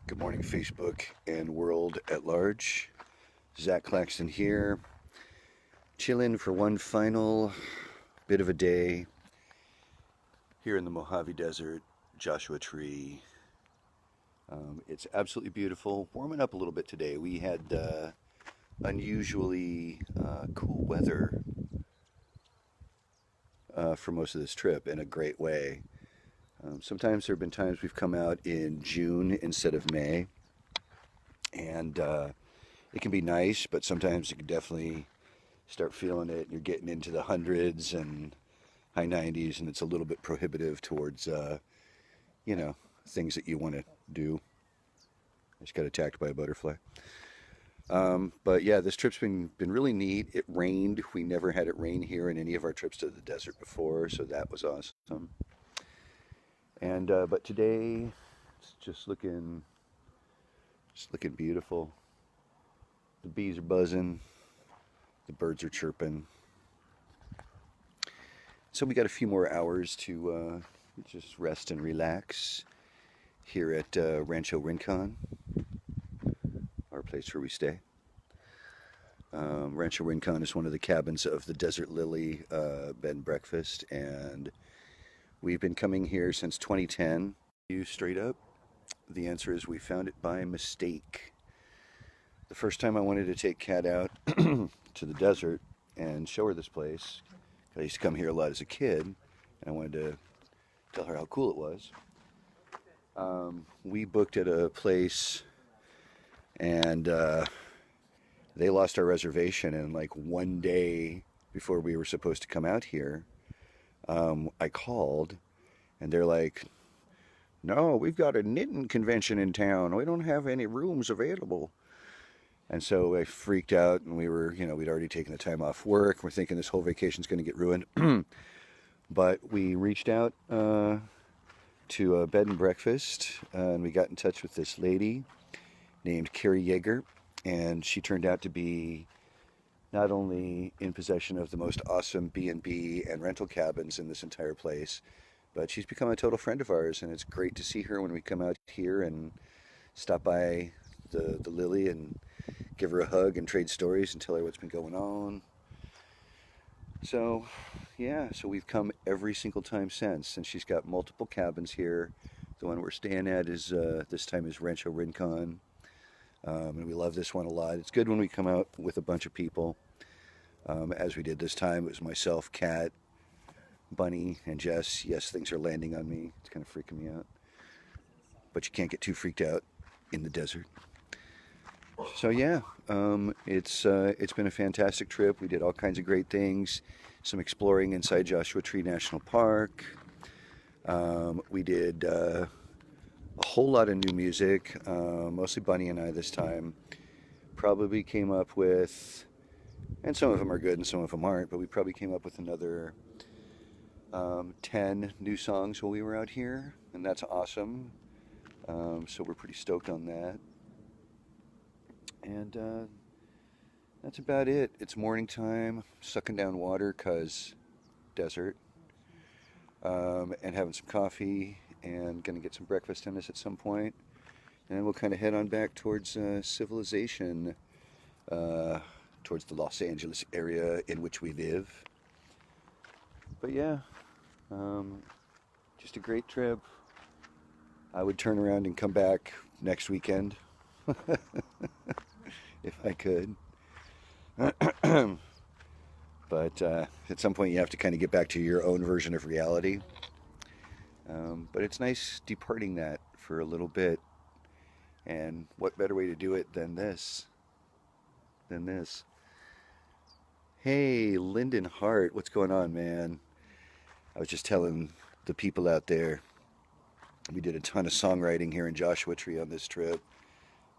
Good morning, Facebook and world at large. Zak Claxton here, chilling for one final bit of a day here in the Mojave Desert, Joshua Tree. It's absolutely beautiful. Warming up a little bit today. We had unusually cool weather for most of this trip in a great way. Sometimes there have been times we've come out in June instead of May, and it can be nice, but sometimes you can definitely start feeling it. You're getting into the hundreds and high 90s, and it's a little bit prohibitive towards, you know, things that you want to do. I just got attacked by a butterfly. But yeah, this trip's been really neat. It rained. We never had it rain here in any of our trips to the desert before, so that was awesome. And but today, it's just looking beautiful. The bees are buzzing. The birds are chirping. So we got a few more hours to just rest and relax here at Rancho Rincon, our place where we stay. Rancho Rincon is one of the cabins of the Desert Lily bed and breakfast, and we've been coming here since 2010. You straight up, the answer is we found it by mistake. The first time I wanted to take Kat out to the desert and show her this place, I used to come here a lot as a kid, and I wanted to tell her how cool it was. We booked at a place, and they lost our reservation, and like one day before we were supposed to come out here, I called, and they're like, "No, we've got a knitting convention in town. We don't have any rooms available." And so I freaked out, and we'd already taken the time off work. We're thinking this whole vacation's going to get ruined. But we reached out to a bed and breakfast, and we got in touch with this lady named Carrie Yeager, and she turned out to be not only in possession of the most awesome B&B and rental cabins in this entire place, but she's become a total friend of ours, and it's great to see her when we come out here and stop by the Lily and give her a hug and trade stories and tell her what's been going on. So, yeah, so we've come every single time since, and she's got multiple cabins here. The one we're staying at is this time is Rancho Rincon, and we love this one a lot. It's good when we come out with a bunch of people, as we did this time. It was myself, Kat, Bunny, and Jess. Yes, things are landing on me. It's kind of freaking me out, but you can't get too freaked out in the desert. So yeah, it's been a fantastic trip. We did all kinds of great things, some exploring inside Joshua Tree National Park. We did a whole lot of new music, mostly Bunny and I this time. Probably came up with, and some of them are good and some of them aren't, but we probably came up with another 10 new songs while we were out here, and that's awesome. So we're pretty stoked on that. And that's about it. It's morning time, sucking down water because desert, and having some coffee, and gonna get some breakfast in us at some point. And then we'll kind of head on back towards civilization, towards the Los Angeles area in which we live. But yeah, just a great trip. I would turn around and come back next weekend if I could. But at some point you have to kind of get back to your own version of reality. But it's nice departing that for a little bit. And what better way to do it than this? Hey, Lyndon Hart, what's going on, man? I was just telling the people out there, we did a ton of songwriting here in Joshua Tree on this trip.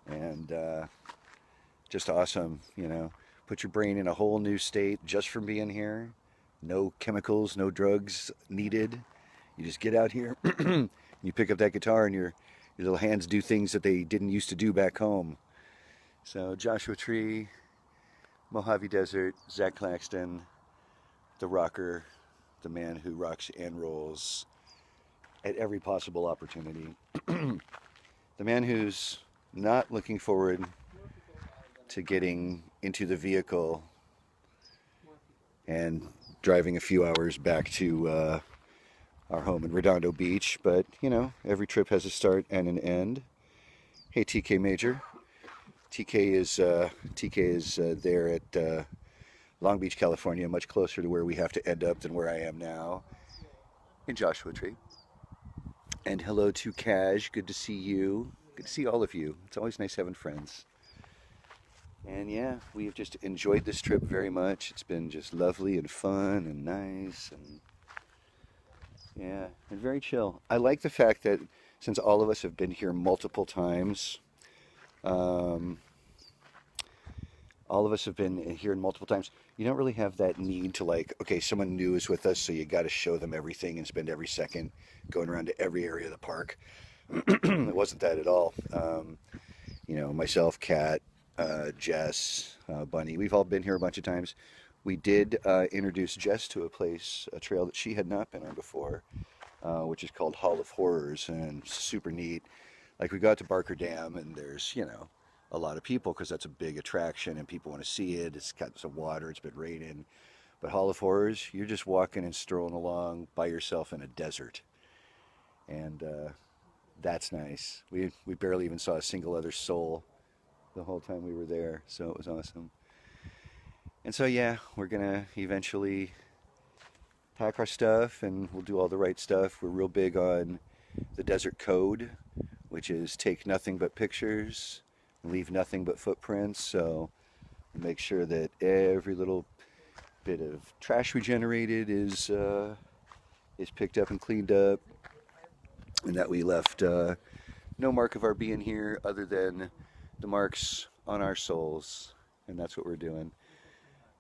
And just awesome, Put your brain in a whole new state just from being here. No chemicals, no drugs needed. You just get out here, you pick up that guitar, and your little hands do things that they didn't used to do back home. So Joshua Tree, Mojave Desert, Zak Claxton, the rocker, the man who rocks and rolls at every possible opportunity. The man who's not looking forward to getting into the vehicle and driving a few hours back to our home in Redondo Beach, but you know, every trip has a start and an end. Hey, TK Major. TK is there at Long Beach, California, much closer to where we have to end up than where I am now in Joshua Tree. And hello to Cash. Good to see you. Good to see all of you. It's always nice having friends. And yeah, we've just enjoyed this trip very much. It's been just lovely and fun and nice and yeah, and very chill. I like the fact that since all of us have been here multiple times, um, you don't really have that need to like, okay, someone new is with us, so you got to show them everything and spend every second going around to every area of the park. It wasn't that at all. You know, myself, Kat, Jess, Bunny, we've all been here a bunch of times. We did introduce Jess to a trail that she had not been on before, which is called Hall of Horrors, and super neat. Like we got to Barker Dam, and there's, you know, a lot of people because that's a big attraction and people want to see it. It's got some water, it's been raining. But Hall of Horrors, you're just walking and strolling along by yourself in a desert. And that's nice. We barely even saw a single other soul the whole time we were there, so it was awesome. And so yeah, we're gonna eventually pack our stuff and we'll do all the right stuff. We're real big on the desert code, which is take nothing but pictures, leave nothing but footprints. So make sure that every little bit of trash we generated is picked up and cleaned up, and that we left no mark of our being here other than the marks on our souls, and that's what we're doing.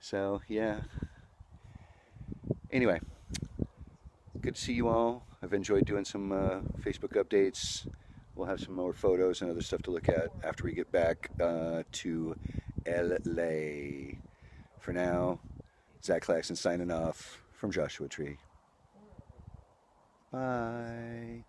So yeah. Anyway, good to see you all. I've enjoyed doing some Facebook updates. We'll have some more photos and other stuff to look at after we get back to LA. For now, Zak Claxton signing off from Joshua Tree. Bye.